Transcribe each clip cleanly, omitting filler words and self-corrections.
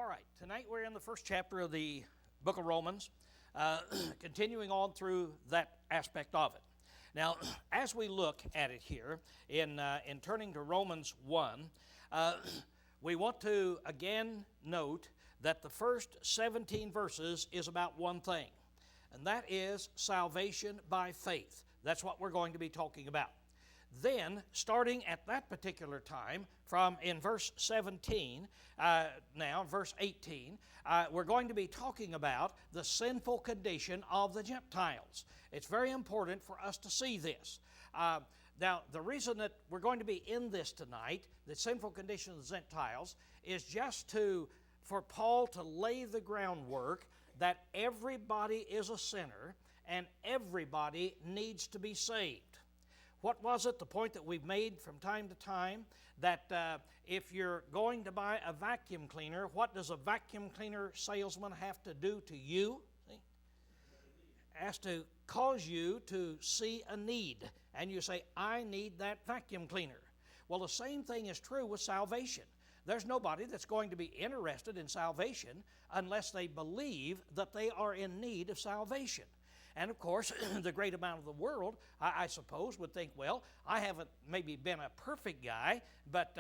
All right, tonight we're in the first chapter of the book of Romans, continuing on through that aspect of it. Now, as we look at it here, in turning to Romans 1, we want to again note that the first 17 verses is about one thing, and that is salvation by faith. That's what we're going to be talking about. Then, starting at that particular time, from in verse 17, now verse 18, we're going to be talking about the sinful condition of the Gentiles. It's very important for us to see this. Now, the reason that we're going to be in this tonight, the sinful condition of the Gentiles, is just for Paul to lay the groundwork that everybody is a sinner and everybody needs to be saved. What was it, the point that we've made from time to time, that if you're going to buy a vacuum cleaner, what does a vacuum cleaner salesman have to do to you? See? Has to cause you to see a need, and you say, I need that vacuum cleaner. Well, the same thing is true with salvation. There's nobody that's going to be interested in salvation unless they believe that they are in need of salvation. And of course, the great amount of the world, I suppose, would think, well, I haven't maybe been a perfect guy, but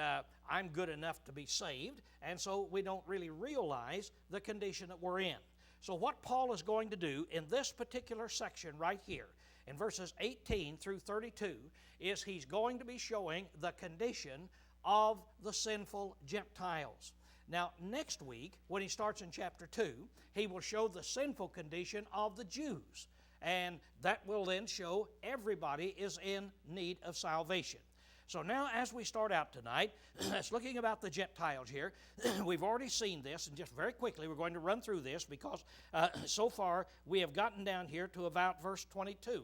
I'm good enough to be saved, and so we don't really realize the condition that we're in. So what Paul is going to do in this particular section right here, in verses 18 through 32, is he's going to be showing the condition of the sinful Gentiles. Now, next week, when he starts in chapter 2, he will show the sinful condition of the Jews. And that will then show everybody is in need of salvation. So now as we start out tonight, that's looking about the Gentiles here. We've already seen this, and just very quickly we're going to run through this because so far we have gotten down here to about verse 22.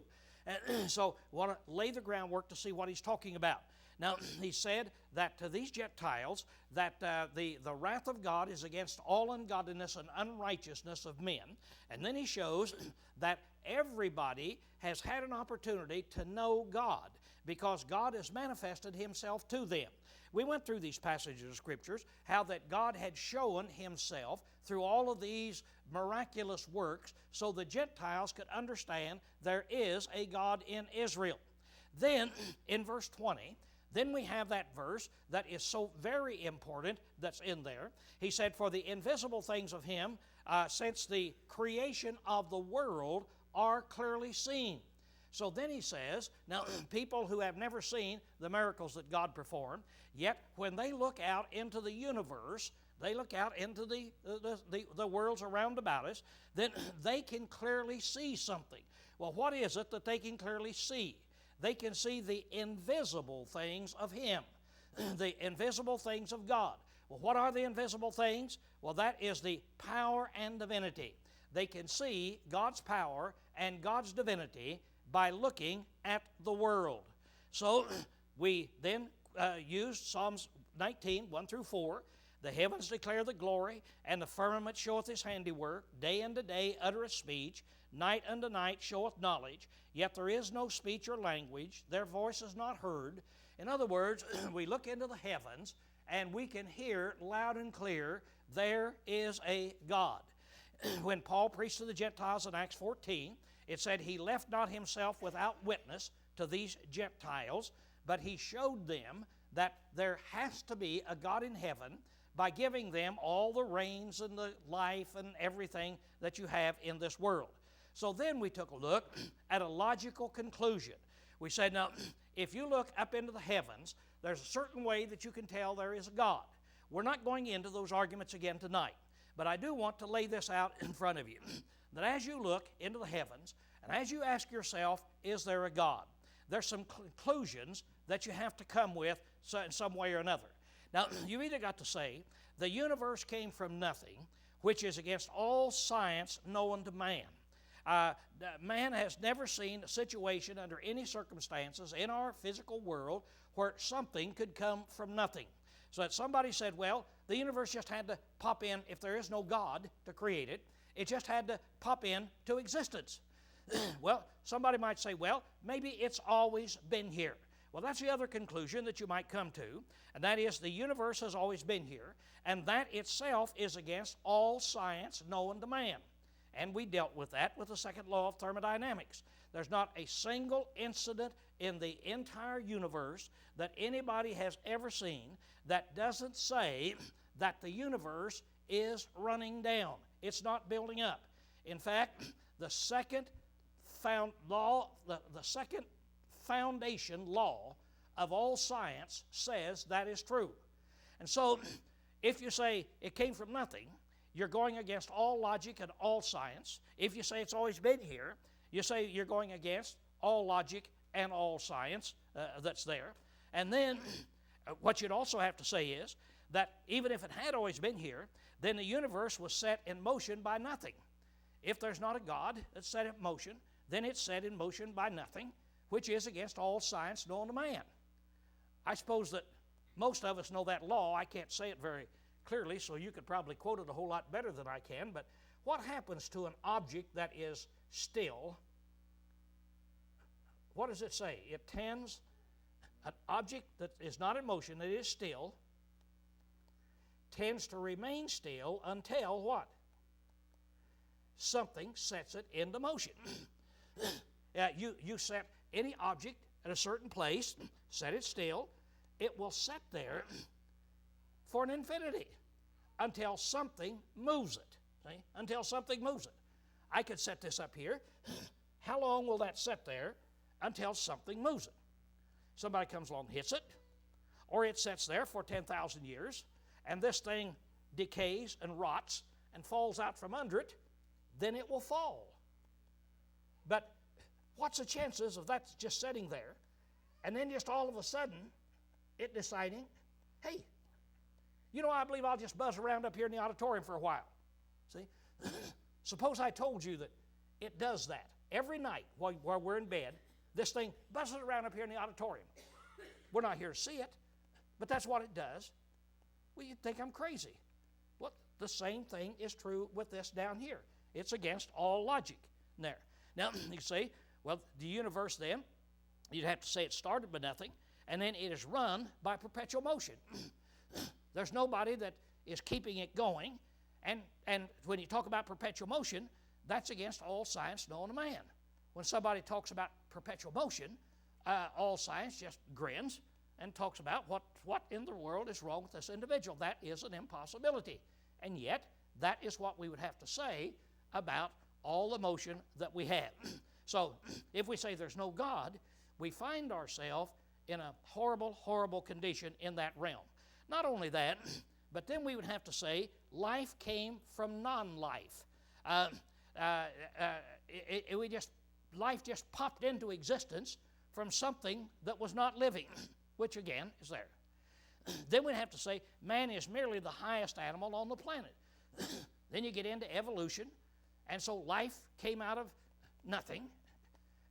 So we want to lay the groundwork to see what he's talking about. Now, he said that to these Gentiles, that the wrath of God is against all ungodliness and unrighteousness of men. And then he shows that everybody has had an opportunity to know God because God has manifested himself to them. We went through these passages of Scriptures, how that God had shown himself through all of these miraculous works so the Gentiles could understand there is a God in Israel. Then, in verse 20, then we have that verse that is so very important that's in there. He said, for the invisible things of him, since the creation of the world, are clearly seen. So then he says, now people who have never seen the miracles that God performed, yet when they look out into the universe, they look out into the worlds around about us, then they can clearly see something. Well, what is it that they can clearly see? They can see the invisible things of him, the invisible things of God. Well, what are the invisible things? Well, that is the power and divinity. They can see God's power and God's divinity by looking at the world. So we then used Psalms 19, 1 through 4. The heavens declare the glory, and the firmament showeth his handiwork. Day unto day uttereth speech. Night unto night showeth knowledge. Yet there is no speech or language. Their voice is not heard. In other words, we look into the heavens, and we can hear loud and clear, there is a God. When Paul preached to the Gentiles in Acts 14, it said he left not himself without witness to these Gentiles, but he showed them that there has to be a God in heaven by giving them all the reigns and the life and everything that you have in this world. So then we took a look at a logical conclusion. We said, now, if you look up into the heavens, there's a certain way that you can tell there is a God. We're not going into those arguments again tonight, but I do want to lay this out in front of you, that as you look into the heavens, and as you ask yourself, is there a God? There's some conclusions that you have to come with in some way or another. Now, you either got to say, the universe came from nothing, which is against all science known to man. Man has never seen a situation under any circumstances in our physical world where something could come from nothing. So that somebody said, well, the universe just had to pop in, if there is no God to create it, it just had to pop into existence. Well, somebody might say, well, maybe it's always been here. Well, that's the other conclusion that you might come to, and that is the universe has always been here, and that itself is against all science known to man. And we dealt with that with the second law of thermodynamics. There's not a single incident in the entire universe that anybody has ever seen that doesn't say that the universe is running down. It's not building up. In fact, the second foundation law of all science says that is true. And so, if you say it came from nothing, you're going against all logic and all science. If you say it's always been here, you say you're going against all logic and all science that's there. And then what you'd also have to say is that even if it had always been here, then the universe was set in motion by nothing. If there's not a God that's set in motion, then it's set in motion by nothing, which is against all science known to man. I suppose that most of us know that law. I can't say it very clearly, so you could probably quote it a whole lot better than I can, but what happens to an object that is still? What does it say? It tends, an object that is not in motion, that is still, tends to remain still until what? Something sets it into motion. You set any object at a certain place, set it still, it will sit there for an infinity until something moves it. See? Until something moves it. I could set this up here. How long will that sit there? Until something moves it. Somebody comes along and hits it, or it sits there for 10,000 years, and this thing decays and rots and falls out from under it, then it will fall. But what's the chances of that just sitting there, and then just all of a sudden, it deciding, hey, you know, I believe I'll just buzz around up here in the auditorium for a while. See? Suppose I told you that it does that. Every night while we're in bed, this thing buzzes around up here in the auditorium. We're not here to see it, but that's what it does. Well, you'd think I'm crazy. Well, the same thing is true with this down here. It's against all logic there. Now, you say, well, the universe then, you'd have to say it started by nothing, and then it is run by perpetual motion. There's nobody that is keeping it going, and when you talk about perpetual motion, that's against all science known to man. When somebody talks about perpetual motion, all science just grins and talks about what in the world is wrong with this individual. That is an impossibility. And yet, that is what we would have to say about all the motion that we have. So, if we say there's no God, we find ourselves in a horrible, horrible condition in that realm. Not only that, but then we would have to say life came from non-life. Life just popped into existence from something that was not living, which again is there. Then we'd have to say man is merely the highest animal on the planet. Then you get into evolution, and so life came out of nothing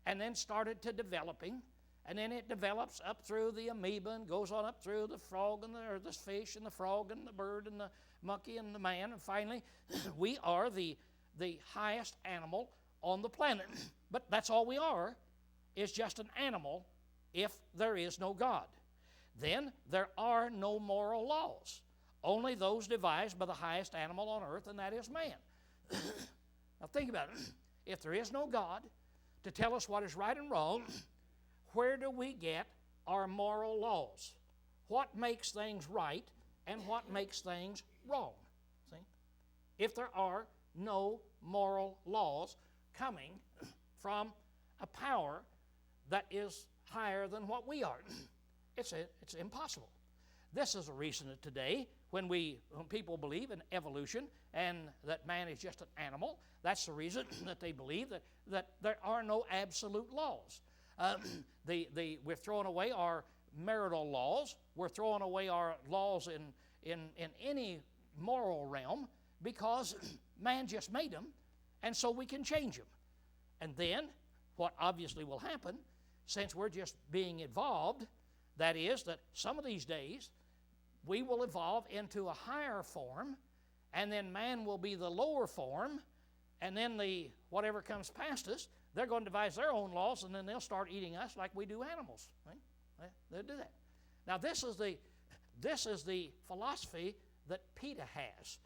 and then started to developing, and then it develops up through the amoeba and goes on up through the frog and the fish and the frog and the bird and the monkey and the man, and finally we are the highest animal on the planet. But that's all we are, is just an animal if there is no God. Then there are no moral laws, only those devised by the highest animal on earth, and that is man. Now think about it. If there is no God to tell us what is right and wrong, where do we get our moral laws? What makes things right and what makes things wrong? See? If there are no moral laws coming from a power that is higher than what we are, it's impossible. This is a reason that today, when people believe in evolution and that man is just an animal, that's the reason that they believe that there are no absolute laws. We're throwing away our marital laws. We're throwing away our laws in any moral realm because man just made them, and so we can change them. And then what obviously will happen, since we're just being evolved, that is that some of these days we will evolve into a higher form, and then man will be the lower form, and then whatever comes past us, they're going to devise their own laws, and then they'll start eating us like we do animals. Right? They'll do that. Now, this is the philosophy that PETA has.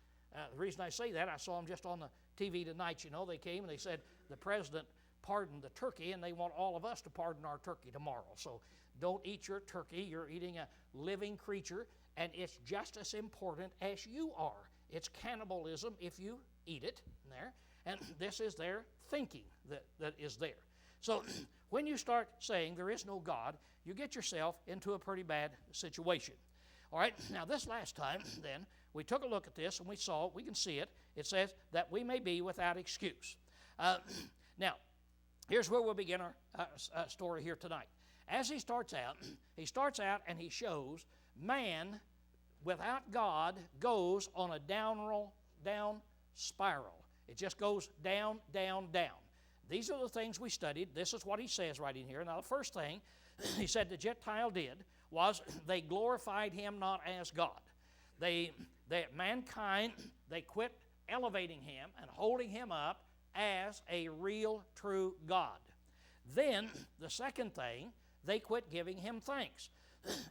The reason I say that, I saw them just on the TV tonight. You know, they came and they said the president pardoned the turkey, and they want all of us to pardon our turkey tomorrow. So don't eat your turkey. You're eating a living creature, and it's just as important as you are. It's cannibalism if you eat it there, and this is their thinking that is there. So when you start saying there is no God, you get yourself into a pretty bad situation. All right, now this last time then, we took a look at this and we saw, we can see it. It says that we may be without excuse. Now, here's where we'll begin our story here tonight. As he starts out and he shows man without God goes on a down spiral. It just goes down, down, down. These are the things we studied. This is what he says right in here. Now, the first thing he said the Gentile did was they glorified him not as God. Mankind, they quit elevating him and holding him up as a real, true God. Then, the second thing, they quit giving him thanks.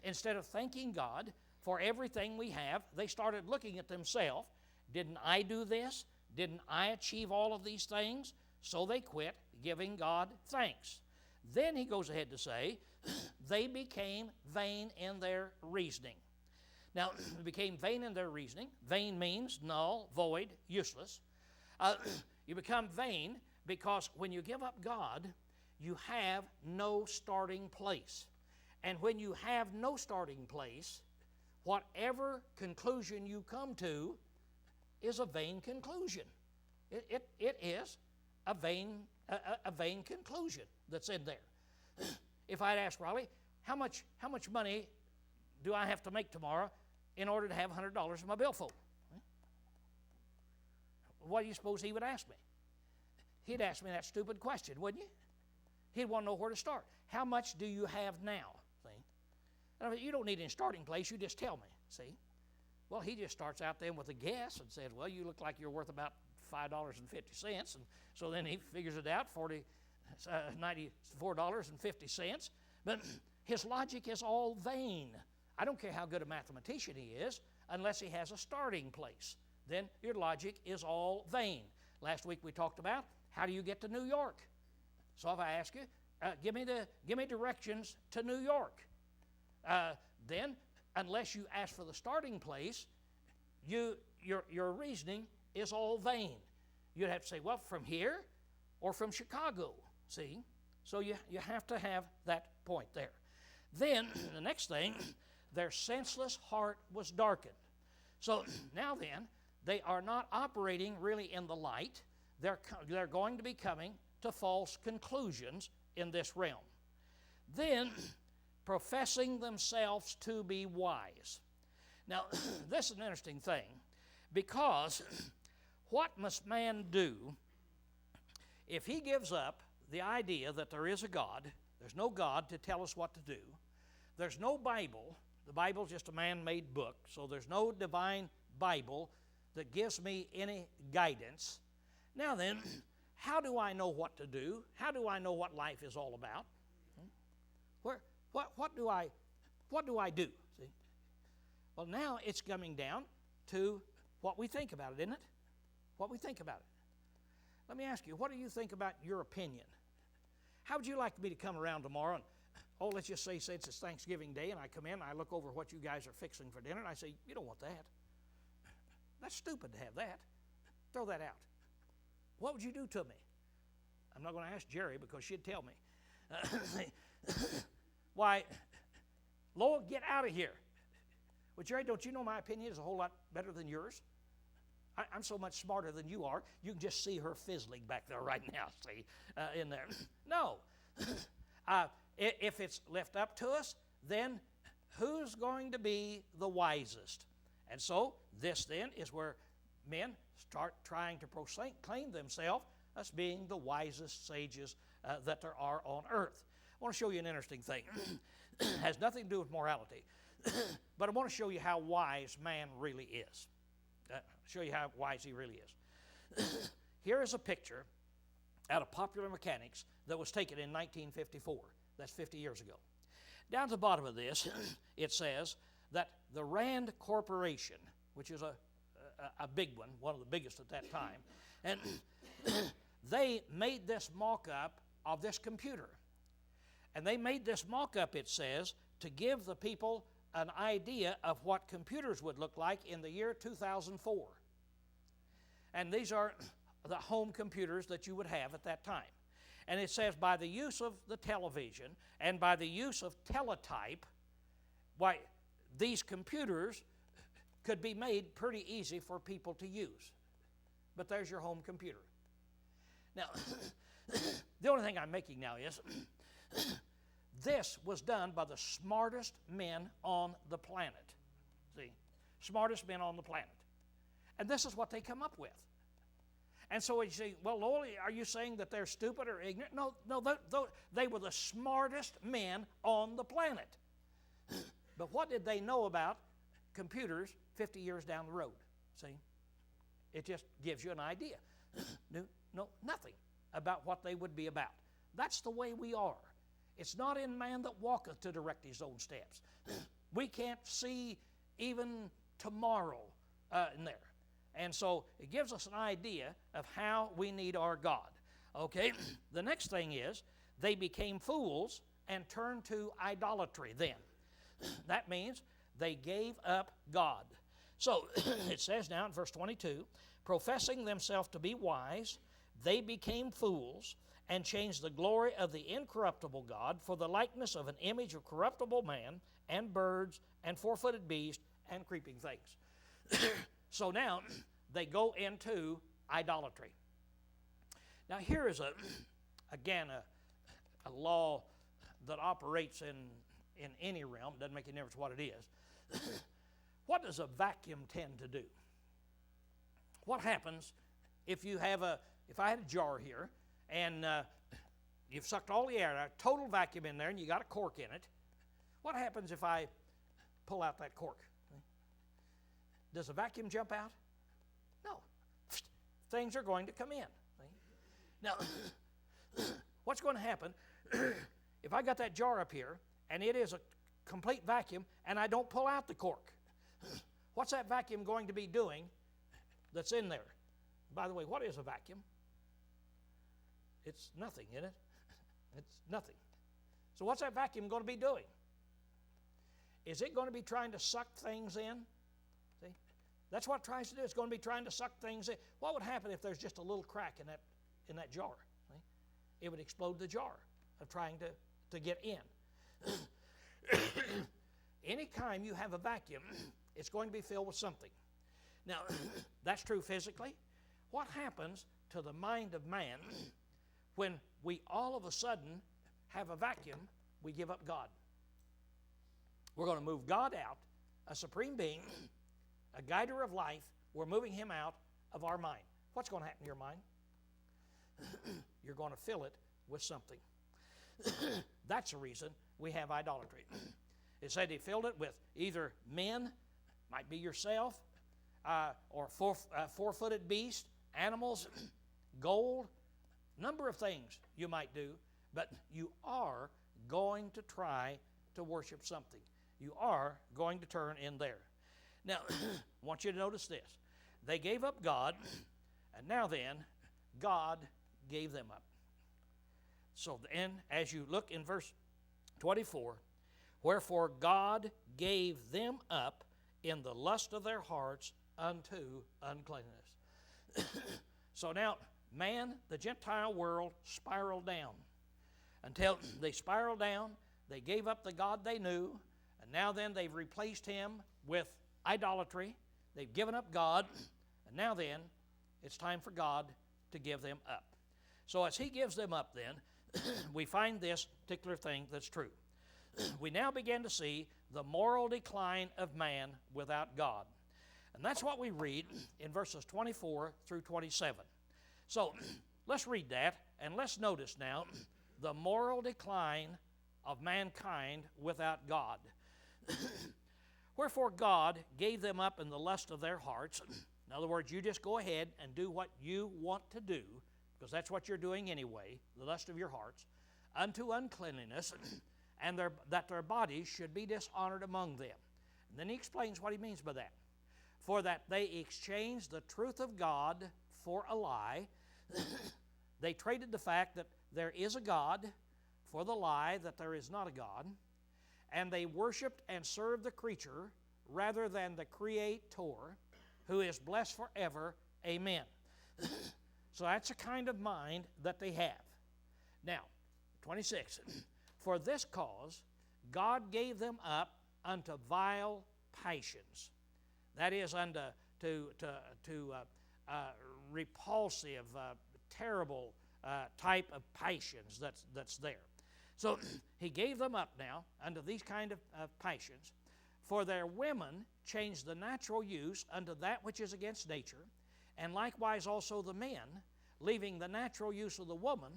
Instead of thanking God for everything we have, they started looking at themselves. Didn't I do this? Didn't I achieve all of these things? So they quit giving God thanks. Then he goes ahead to say, they became vain in their reasoning. Now, they became vain in their reasoning. Vain means null, void, useless. You become vain because when you give up God, you have no starting place. And when you have no starting place, whatever conclusion you come to is a vain conclusion. It is a vain conclusion that's in there. If I'd ask Raleigh, how much money do I have to make tomorrow in order to have $100 in my billfold? What do you suppose he would ask me? He'd ask me that stupid question, wouldn't you? He'd want to know where to start. How much do you have now? See? And you don't need any starting place, you just tell me, see? Well, he just starts out then with a guess and said, well, you look like you're worth about $5.50. And so then he figures it out, $94.50. But his logic is all vain. I don't care how good a mathematician he is, unless he has a starting place. Then your logic is all vain. Last week we talked about how do you get to New York. So if I ask you, give me directions to New York, then unless you ask for the starting place, your reasoning is all vain. You'd have to say, well, from here or from Chicago, see? So you have to have that point there. Then, the next thing, their senseless heart was darkened. So now then, they are not operating really in the light. They're going to be coming to false conclusions in this realm. Then, professing themselves to be wise. Now, this is an interesting thing, because what must man do if he gives up the idea that there is a God? There's no God to tell us what to do. There's no Bible. The Bible's just a man-made book, so there's no divine Bible that gives me any guidance. Now then, how do I know what to do? How do I know what life is all about? What do I do? See? Well, now it's coming down to what we think about it, isn't it? What we think about it. Let me ask you, what do you think about your opinion? How would you like me to come around tomorrow and, let's just say since it's Thanksgiving Day, and I come in and I look over what you guys are fixing for dinner, and I say, you don't want that. That's stupid to have that. Throw that out. What would you do to me? I'm not going to ask Jerry because she'd tell me. Why, Lowell, get out of here. Well, Jerry, don't you know my opinion is a whole lot better than yours? I'm so much smarter than you are. You can just see her fizzling back there right now, see, in there. No. If it's left up to us, then who's going to be the wisest? And so this then is where men start trying to proclaim themselves as being the wisest sages that there are on earth. I want to show you an interesting thing. It has nothing to do with morality, but I want to show you how wise man really is. Show you how wise he really is. Here is a picture out of Popular Mechanics that was taken in 1954. That's 50 years ago. Down to the bottom of this, it says that the Rand Corporation, which is a big one of the biggest at that time, and they made this mock-up of this computer. And they made this mock-up, it says, to give the people an idea of what computers would look like in the year 2004. And these are the home computers that you would have at that time. And it says, by the use of the television and by the use of teletype, why, these computers could be made pretty easy for people to use. But there's your home computer. Now, the only thing I'm making now is, this was done by the smartest men on the planet. See? Smartest men on the planet. And this is what they come up with. And so you say, well, Lowell, are you saying that they're stupid or ignorant? No, they were the smartest men on the planet. But what did they know about computers 50 years down the road? See? It just gives you an idea. No, nothing about what they would be about. That's the way we are. It's not in man that walketh to direct his own steps. We can't see even tomorrow in there. And so it gives us an idea of how we need our God. Okay, the next thing is they became fools and turned to idolatry then. That means they gave up God. So it says now in verse 22, professing themselves to be wise, they became fools and changed the glory of the incorruptible God for the likeness of an image of corruptible man and birds and four-footed beasts and creeping things. So now they go into idolatry. Now here is again a law that operates in any realm. Doesn't make any difference what it is. What does a vacuum tend to do? What happens if you have if I had a jar here and you've sucked all the air out, total vacuum in there, and you got a cork in it? What happens if I pull out that cork? Does the vacuum jump out? No. Things are going to come in. Now, what's going to happen if I got that jar up here and it is a complete vacuum and I don't pull out the cork? What's that vacuum going to be doing that's in there? By the way, what is a vacuum? It's nothing, isn't it? It's nothing. So what's that vacuum going to be doing? Is it going to be trying to suck things in? See? That's what it tries to do. It's going to be trying to suck things in. What would happen if there's just a little crack in that jar? See? It would explode the jar of trying to get in. Anytime you have a vacuum, it's going to be filled with something. Now, that's true physically. What happens to the mind of man when we all of a sudden have a vacuum? We give up God. We're going to move God out, a supreme being, a guider of life. We're moving him out of our mind. What's going to happen to your mind? You're going to fill it with something. That's the reason we have idolatry. It said he filled it with either men, might be yourself, or four-footed beasts, animals, gold, number of things you might do, but you are going to try to worship something. You are going to turn in there. Now, I want you to notice this. They gave up God, and now then, God gave them up. So then, as you look in verse 24, wherefore God gave them up in the lust of their hearts unto uncleanness. So now, man, the Gentile world spiraled down. Until they spiraled down, they gave up the God they knew, and now then they've replaced him with idolatry. They've given up God, and now then, it's time for God to give them up. So as he gives them up then, we find this particular thing that's true. We now begin to see the moral decline of man without God. And that's what we read in verses 24 through 27. So let's read that, and let's notice now the moral decline of mankind without God. Wherefore God gave them up in the lust of their hearts. In other words, you just go ahead and do what you want to do, because that's what you're doing anyway, the lust of your hearts, unto uncleanness, and that their bodies should be dishonored among them. And then he explains what he means by that. For that they exchanged the truth of God for a lie. They traded the fact that there is a God for the lie that there is not a God. And they worshiped and served the creature rather than the Creator, who is blessed forever. Amen. So that's a kind of mind that they have. Now, 26. For this cause God gave them up unto vile passions. That is, unto repulsive, terrible type of passions that's there. So he gave them up now unto these kind of passions. For their women changed the natural use unto that which is against nature, and likewise also the men, leaving the natural use of the woman,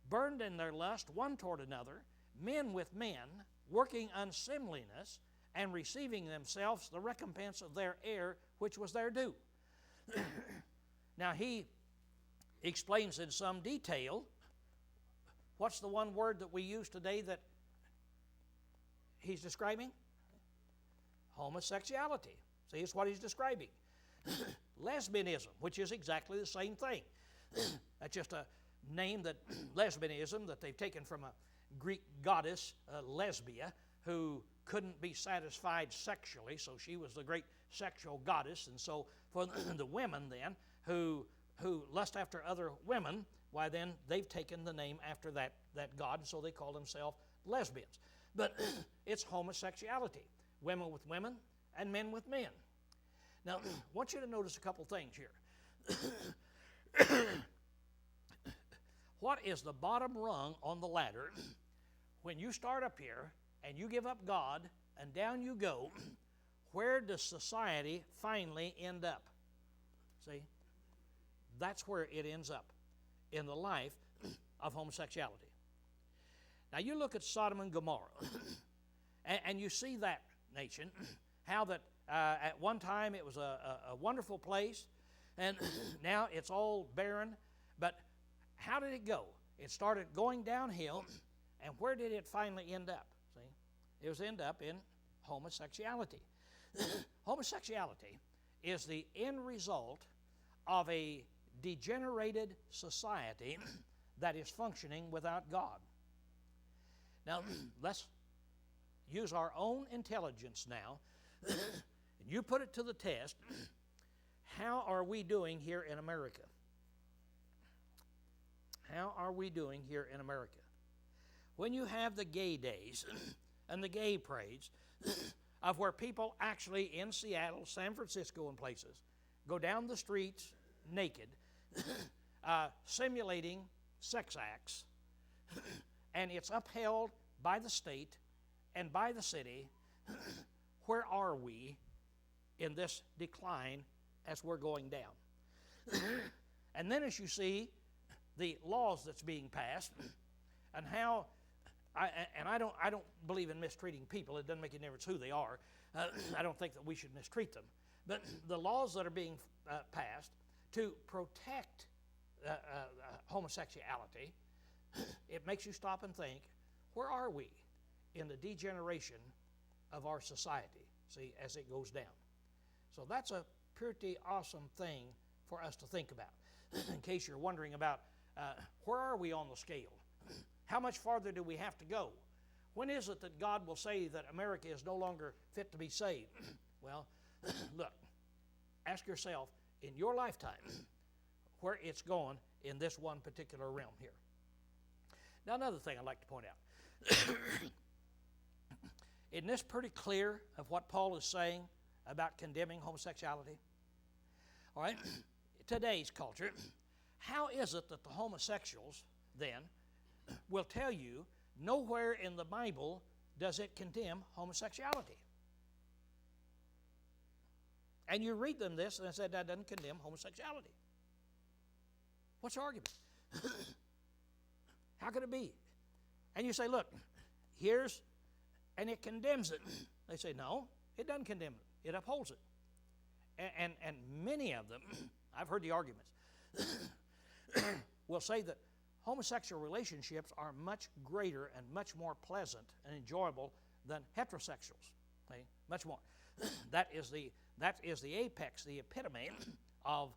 burned in their lust one toward another, men with men, working unseemliness, and receiving themselves the recompense of their error, which was their due. Now he explains in some detail, what's the one word that we use today that he's describing? Homosexuality. See, it's what he's describing. Lesbianism, which is exactly the same thing. That's just a name that lesbianism that they've taken from a Greek goddess, Lesbia, who couldn't be satisfied sexually, so she was the great sexual goddess. And so for the women then who lust after other women, why then they've taken the name after that god, and so they call themselves lesbians. But it's homosexuality. Women with women and men with men. Now, I want you to notice a couple things here. What is the bottom rung on the ladder when you start up here and you give up God and down you go? Where does society finally end up? See? That's where it ends up, in the life of homosexuality. Now you look at Sodom and Gomorrah, and you see that nation, how that at one time it was a wonderful place, and now it's all barren. But how did it go? It started going downhill, and where did it finally end up? See, it was end up in homosexuality. Homosexuality is the end result of a degenerated society that is functioning without God. Now, let's use our own intelligence now, and you put it to the test. How are we doing here in America? How are we doing here in America? When you have the gay days and the gay parades of where people actually in Seattle, San Francisco, and places go down the streets naked, simulating sex acts, and it's upheld by the state and by the city, where are we in this decline as we're going down? And then as you see the laws that's being passed, and how, I don't believe in mistreating people. It doesn't make any difference who they are. I don't think that we should mistreat them. But the laws that are being passed to protect homosexuality, it makes you stop and think, where are we in the degeneration of our society, see, as it goes down? So that's a pretty awesome thing for us to think about. In case you're wondering about where are we on the scale? How much farther do we have to go? When is it that God will say that America is no longer fit to be saved? Well, look, ask yourself in your lifetime where it's going in this one particular realm here. Now, another thing I'd like to point out. Isn't this pretty clear of what Paul is saying about condemning homosexuality? All right, today's culture, how is it that the homosexuals then will tell you nowhere in the Bible does it condemn homosexuality? And you read them this and they said that doesn't condemn homosexuality. What's the argument? How could it be? And you say, look, here's, and it condemns it. They say, no, it doesn't condemn it. It upholds it. And many of them, I've heard the arguments, will say that homosexual relationships are much greater and much more pleasant and enjoyable than heterosexuals. See? Much more. That is the apex, the epitome of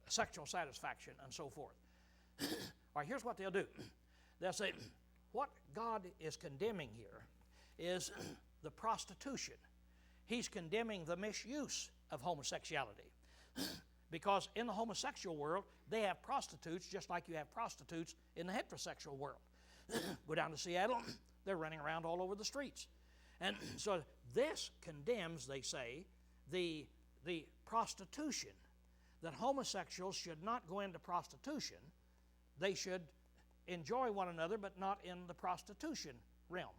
sexual satisfaction and so forth. All right, here's what they'll do. They'll say, what God is condemning here is the prostitution. He's condemning the misuse of homosexuality. Because in the homosexual world, they have prostitutes just like you have prostitutes in the heterosexual world. Go down to Seattle, they're running around all over the streets. And so this condemns, they say, the prostitution, that homosexuals should not go into prostitution. They should enjoy one another, but not in the prostitution realm.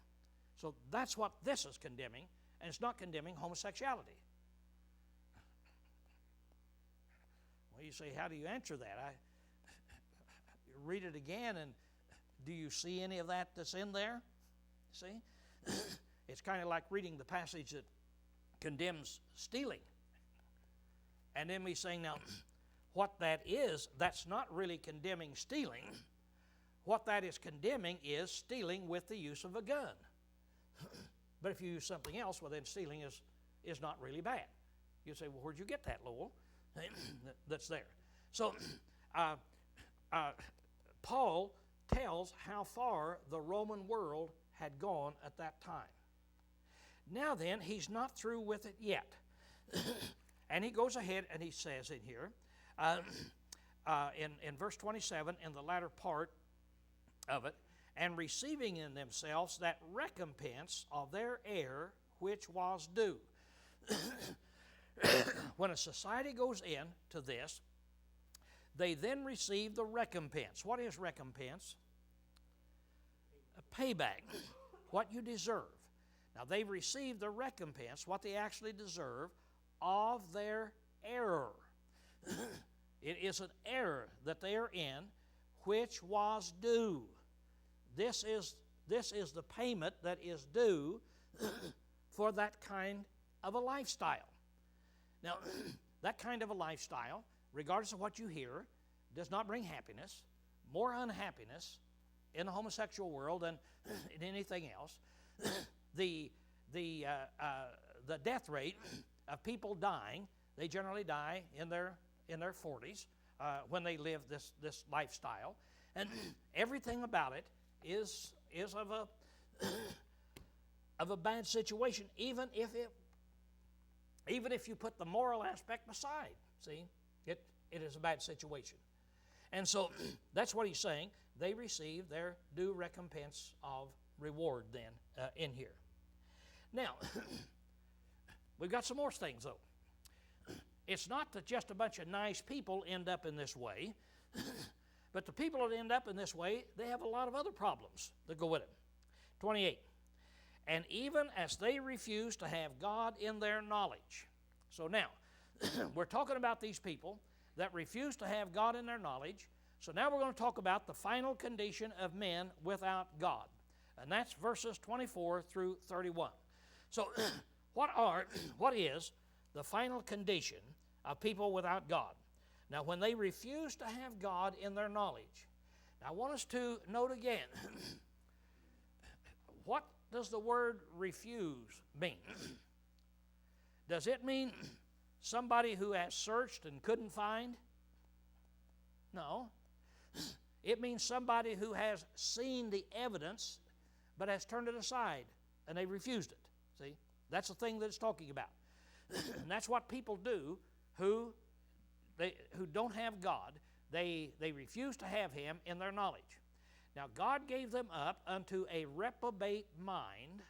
So that's what this is condemning, and it's not condemning homosexuality. Well, you say, how do you answer that? You read it again, and do you see any of that that's in there? See? It's kind of like reading the passage that condemns stealing. And then me saying, now, what that is, that's not really condemning stealing. What that is condemning is stealing with the use of a gun. But if you use something else, well, then stealing is not really bad. You say, well, where'd you get that, Lowell? That's there. So, Paul tells how far the Roman world had gone at that time. Now then, he's not through with it yet. And he goes ahead and he says in here, in verse 27, in the latter part of it, and receiving in themselves that recompense of their error which was due. When a society goes into this, they then receive the recompense. What is recompense? A payback, what you deserve. Now they've received the recompense, what they actually deserve, of their error. It is an error that they are in, which was due. This is the payment that is due for that kind of a lifestyle. Now, that kind of a lifestyle, regardless of what you hear, does not bring happiness, more unhappiness in the homosexual world than in anything else. The death rate of people dying, they generally die in their 40s when they live this lifestyle, and everything about it is of a bad situation, even if you put the moral aspect aside. See, it is a bad situation, and so that's what he's saying. They receive their due recompense of reward then in here. Now, we've got some more things though. It's not that just a bunch of nice people end up in this way, but the people that end up in this way, they have a lot of other problems that go with it. 28. And even as they refuse to have God in their knowledge. So now, we're talking about these people that refuse to have God in their knowledge. So now we're going to talk about the final condition of men without God. And that's verses 24 through 31. So what is the final condition of people without God? Now, when they refuse to have God in their knowledge. Now, I want us to note again, what does the word refuse mean? Does it mean somebody who has searched and couldn't find? No. It means somebody who has seen the evidence but has turned it aside and they refused it. See? That's the thing that it's talking about. And that's what people do who don't have God. They refuse to have Him in their knowledge. Now, God gave them up unto a reprobate mind.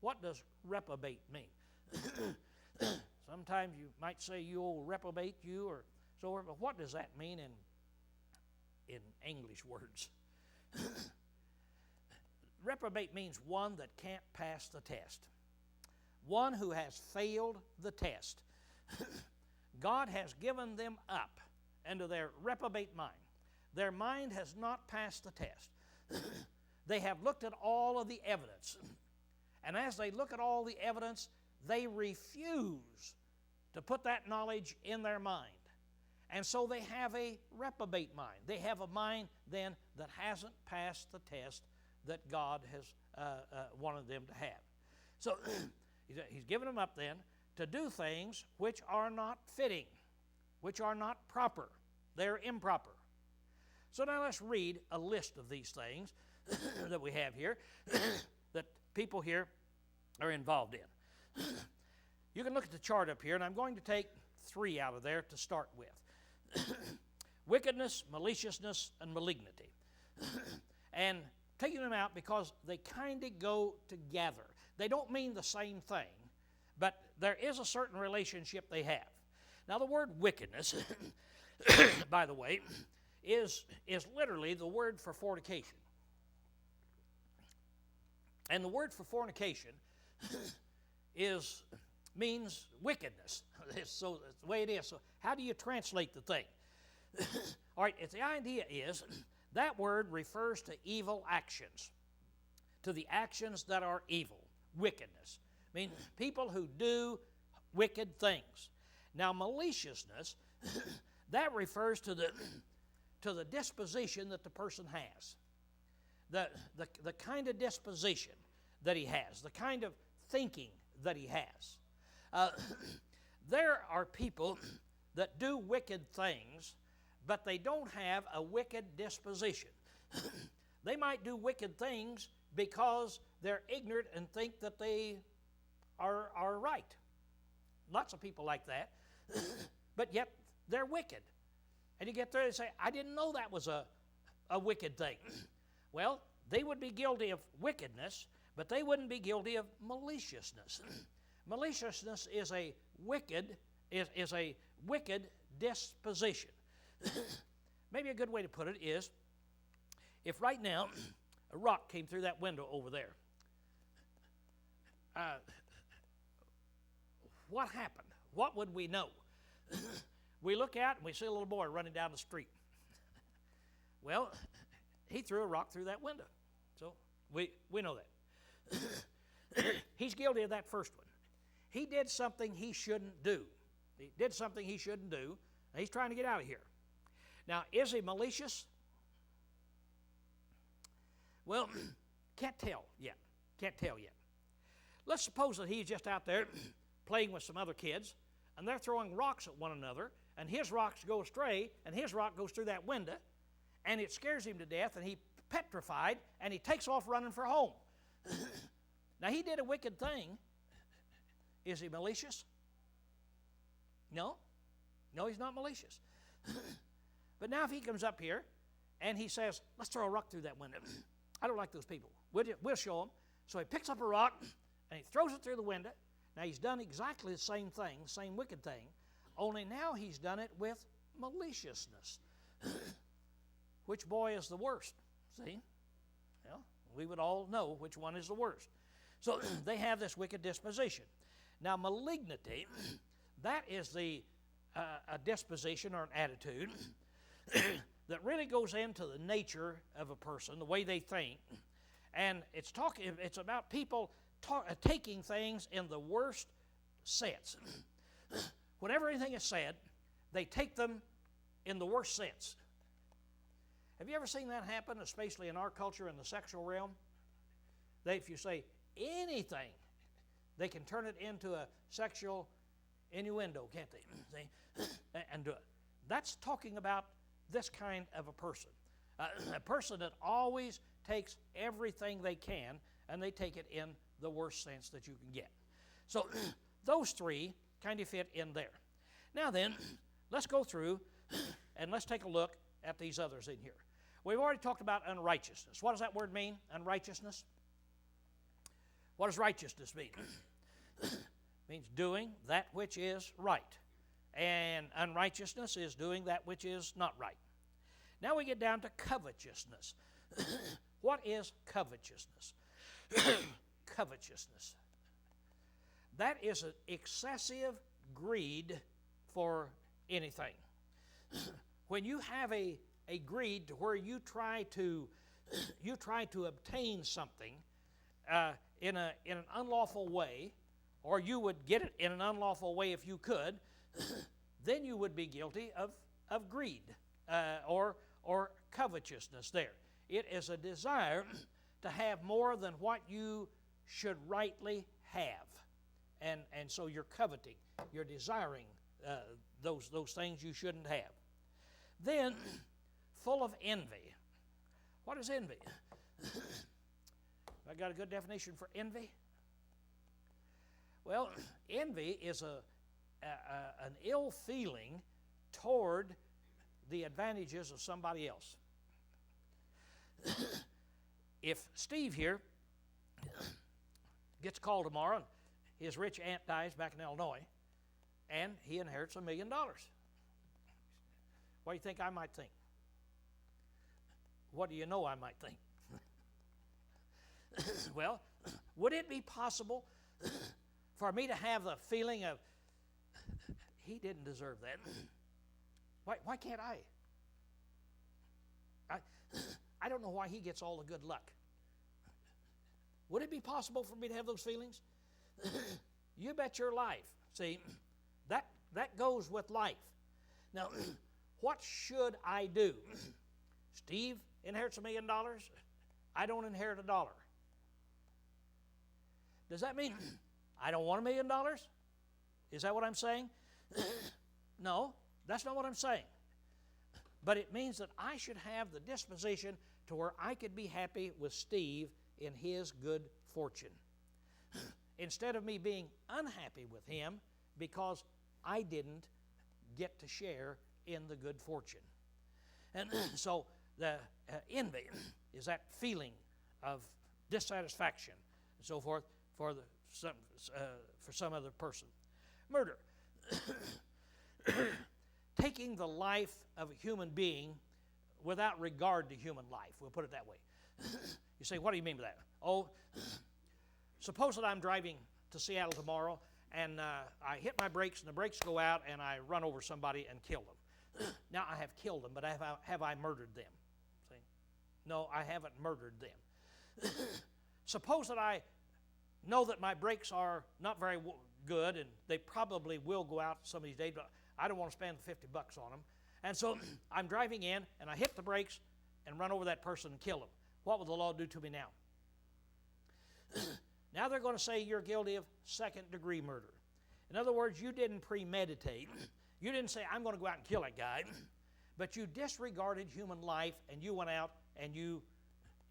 What does reprobate mean? Sometimes you might say, you old reprobate, you, or so forth, but what does that mean in English words? Reprobate means one that can't pass the test. One who has failed the test. God has given them up into their reprobate mind. Their mind has not passed the test. They have looked at all of the evidence. And as they look at all the evidence, they refuse to put that knowledge in their mind. And so they have a reprobate mind. They have a mind then that hasn't passed the test that God has wanted them to have. So he's given them up then to do things which are not fitting, which are not proper. They're improper. So now let's read a list of these things that we have here that people here are involved in. You can look at the chart up here, and I'm going to take 3 out of there to start with. Wickedness, maliciousness, and malignity. And taking them out because they kind of go together. They don't mean the same thing, but there is a certain relationship they have. Now the word wickedness, by the way, is literally the word for fornication. And the word for fornication means wickedness. So that's the way it is. So how do you translate the thing? All right, the idea is that word refers to evil actions, to the actions that are evil, wickedness. I mean, people who do wicked things. Now, maliciousness, that refers to the disposition that the person has, the kind of disposition that he has, the kind of thinking that he has. There are people that do wicked things, but they don't have a wicked disposition. They might do wicked things because they're ignorant and think that they are right. Lots of people like that, but yet they're wicked. And you get there and say, I didn't know that was a wicked thing. Well, they would be guilty of wickedness, but they wouldn't be guilty of maliciousness. Maliciousness is a wicked disposition. Maybe a good way to put it is, if right now a rock came through that window over there, what happened? What would we know? We look out and we see a little boy running down the street. Well, he threw a rock through that window. So we know that. He's guilty of that first one. He did something he shouldn't do. He did something he shouldn't do, and he's trying to get out of here. Now, is he malicious? Well, can't tell yet. Can't tell yet. Let's suppose that he's just out there playing with some other kids, and they're throwing rocks at one another, and his rocks go astray, and his rock goes through that window, and it scares him to death, and he's petrified, and he takes off running for home. Now, he did a wicked thing. Is he malicious? No. No, he's not malicious. But now if he comes up here and he says, let's throw a rock through that window. I don't like those people. We'll show him. So he picks up a rock and he throws it through the window. Now he's done exactly the same thing, the same wicked thing, only now he's done it with maliciousness. Which boy is the worst? See? Well, we would all know which one is the worst. So they have this wicked disposition. Now malignity, that is a disposition or an attitude that really goes into the nature of a person, the way they think. And it's about people taking things in the worst sense. Whenever anything is said, they take them in the worst sense. Have you ever seen that happen, especially in our culture in the sexual realm? If you say anything, they can turn it into a sexual innuendo, can't they? And do it. That's talking about this kind of a person. A person that always takes everything they can and they take it in the worst sense that you can get. So those three kind of fit in there. Now then, let's go through and let's take a look at these others in here. We've already talked about unrighteousness. What does that word mean, unrighteousness? What does righteousness mean? It means doing that which is right. And unrighteousness is doing that which is not right. Now we get down to covetousness. What is covetousness? Covetousness. That is an excessive greed for anything. When you have a greed to where you try to obtain something in an unlawful way, or you would get it in an unlawful way if you could, then you would be guilty of of greed or covetousness there. It is a desire to have more than what you should rightly have. And so you're coveting, you're desiring those things you shouldn't have. Then, full of envy. What is envy? I got a good definition for envy? Well, envy is an ill feeling toward the advantages of somebody else. If Steve here gets called tomorrow and his rich aunt dies back in Illinois and he inherits $1 million, what do you think I might think? What do you know I might think? Well, would it be possible for me to have the feeling of, he didn't deserve that? Why can't I? I don't know why he gets all the good luck. Would it be possible for me to have those feelings? You bet your life. See, that goes with life. Now, what should I do? Steve inherits $1 million. I don't inherit a dollar. Does that mean I don't want $1 million? Is that what I'm saying? No, that's not what I'm saying. But it means that I should have the disposition to where I could be happy with Steve in his good fortune, instead of me being unhappy with him because I didn't get to share in the good fortune. And so the envy is that feeling of dissatisfaction and so forth for some other person. Murder. Taking the life of a human being without regard to human life. We'll put it that way. You say, what do you mean by that? Oh, suppose that I'm driving to Seattle tomorrow and I hit my brakes and the brakes go out and I run over somebody and kill them. Now, I have killed them, but have I murdered them? See? No, I haven't murdered them. Suppose that I know that my brakes are not very good and they probably will go out some of these days, but I don't want to spend $50 on them. And so I'm driving in and I hit the brakes and run over that person and kill them. What will the law do to me now? Now they're going to say you're guilty of second-degree murder. In other words, you didn't premeditate. You didn't say, I'm going to go out and kill that guy. But you disregarded human life and you went out and you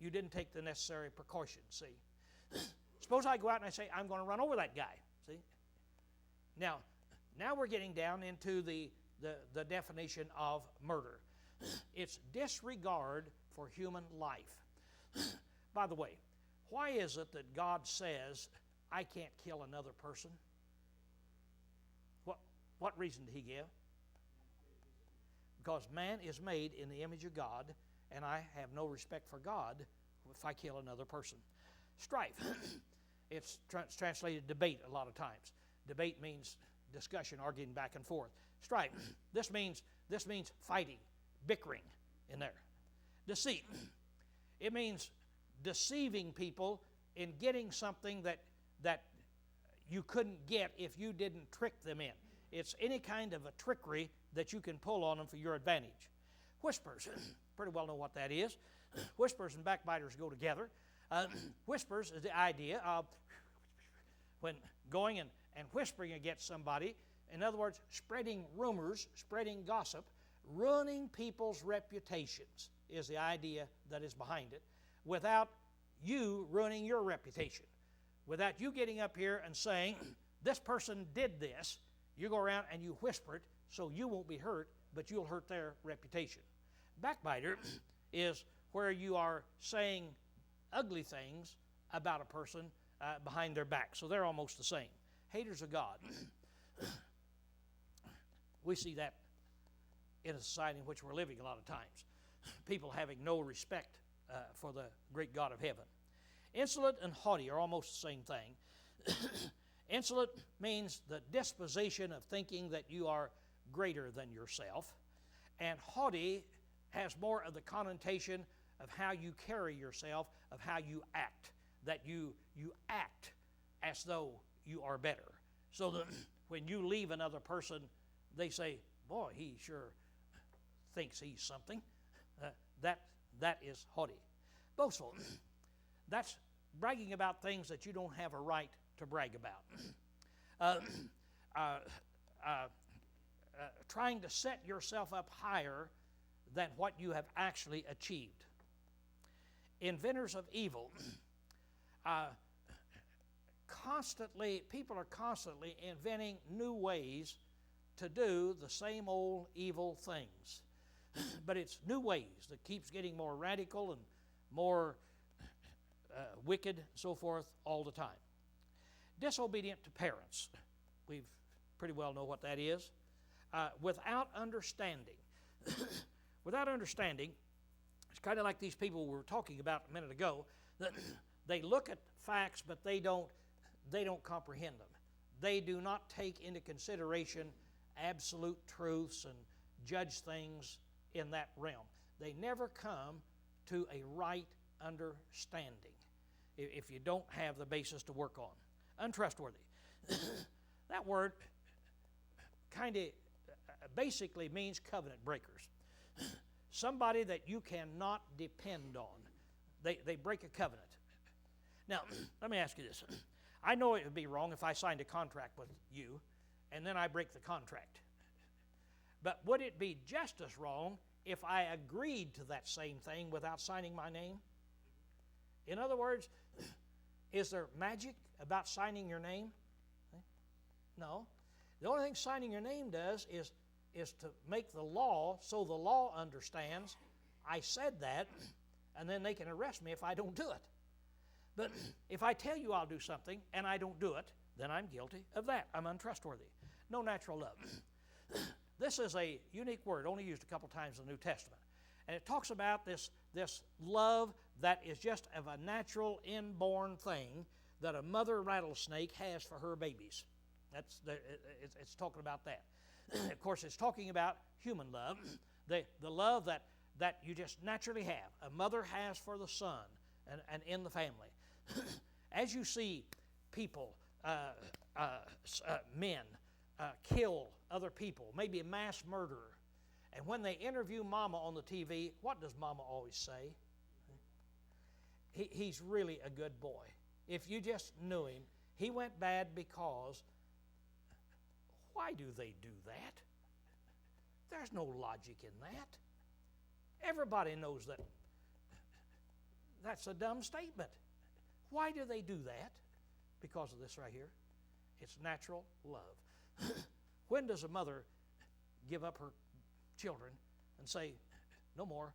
didn't take the necessary precautions, see? Suppose I go out and I say, I'm going to run over that guy, see? Now we're getting down into the definition of murder. It's disregard for human life. By the way, why is it that God says, I can't kill another person? What reason did he give? Because man is made in the image of God, and I have no respect for God if I kill another person. Strife. It's translated debate a lot of times. Debate means discussion, arguing back and forth. Strife. This means fighting, bickering in there. Deceit. It means deceiving people in getting something that you couldn't get if you didn't trick them in. It's any kind of a trickery that you can pull on them for your advantage. Whispers. Pretty well know what that is. Whispers and backbiters go together. Whispers is the idea of when going and whispering against somebody. In other words, spreading rumors, spreading gossip, ruining people's reputations is the idea that is behind it, without you ruining your reputation. Without you getting up here and saying, this person did this, you go around and you whisper it so you won't be hurt, but you'll hurt their reputation. Backbiter is where you are saying ugly things about a person behind their back. So they're almost the same. Haters of God. We see that in a society in which we're living a lot of times. People having no respect for the great God of heaven. Insolent and haughty are almost the same thing. Insolent means the disposition of thinking that you are greater than yourself. And haughty has more of the connotation of how you carry yourself, of how you act, that you act as though you are better. So that when you leave another person, they say, boy, he sure thinks he's something. That is haughty. Boastful. That's bragging about things that you don't have a right to brag about. Trying to set yourself up higher than what you have actually achieved. Inventors of evil. People are constantly inventing new ways to do the same old evil things. But it's new ways that keeps getting more radical and more wicked and so forth all the time. Disobedient to parents. We pretty well know what that is. Without understanding. Without understanding, it's kind of like these people we were talking about a minute ago. That they look at facts, but they don't comprehend them. They do not take into consideration absolute truths and judge things in that realm. They never come to a right understanding if you don't have the basis to work on. Untrustworthy. That word kind of basically means covenant breakers. Somebody that you cannot depend on. They break a covenant. Now, let me ask you this. I know it would be wrong if I signed a contract with you and then I break the contract. But would it be just as wrong if I agreed to that same thing without signing my name? In other words, is there magic about signing your name? No. The only thing signing your name does is to make the law so the law understands I said that, and then they can arrest me if I don't do it. But if I tell you I'll do something and I don't do it, then I'm guilty of that. I'm untrustworthy. No natural love. This is a unique word, only used a couple times in the New Testament. And it talks about this love that is just of a natural inborn thing that a mother rattlesnake has for her babies. It's talking about that. Of course, it's talking about human love, the love that you just naturally have. A mother has for the son and in the family. As you see people, men, kill other people, maybe a mass murderer, and when they interview Mama on the TV, what does Mama always say? He's really a good boy. If you just knew him, he went bad because... Why do they do that? There's no logic in that. Everybody knows that that's a dumb statement. Why do they do that? Because of this right here. It's natural love. When does a mother give up her children and say, no more,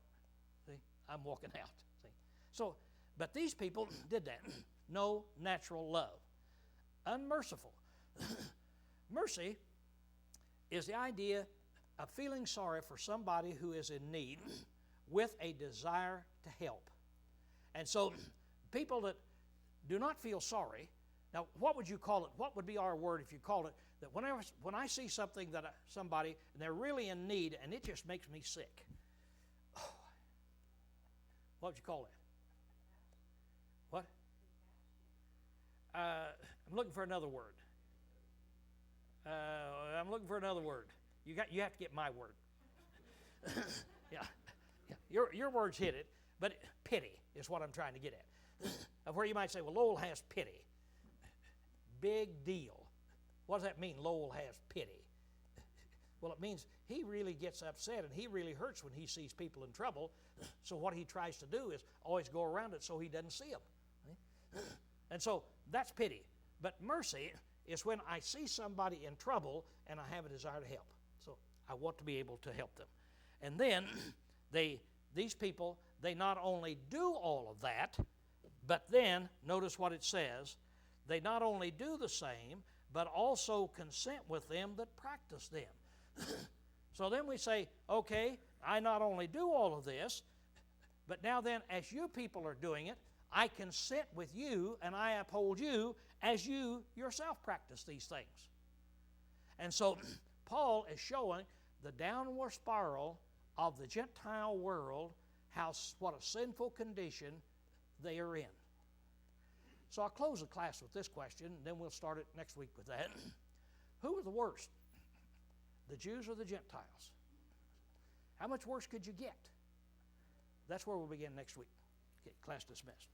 see, I'm walking out. See? So, but these people did that. No natural love. Unmerciful. Mercy is the idea of feeling sorry for somebody who is in need with a desire to help. And so people that do not feel sorry, now what would you call it? What would be our word if you called it that when I see something that somebody, and they're really in need and it just makes me sick? Oh, what would you call that? What? I'm looking for another word. I'm looking for another word. You have to get my word. Yeah. Your words hit it, but pity is what I'm trying to get at. Of where you might say, well, Lowell has pity. Big deal. What does that mean, Lowell has pity? Well, it means he really gets upset and he really hurts when he sees people in trouble. So what he tries to do is always go around it so he doesn't see them. And so that's pity. But mercy is when I see somebody in trouble and I have a desire to help. So I want to be able to help them. And then these people, they not only do all of that, but then, notice what it says, they not only do the same, but also consent with them that practice them. So then we say, okay, I not only do all of this, but now then, as you people are doing it, I consent with you and I uphold you as you yourself practice these things. And so Paul is showing the downward spiral of the Gentile world, what a sinful condition they are in. So I'll close the class with this question, and then we'll start it next week with that. Who are the worst? The Jews or the Gentiles? How much worse could you get? That's where we'll begin next week. Okay, class dismissed.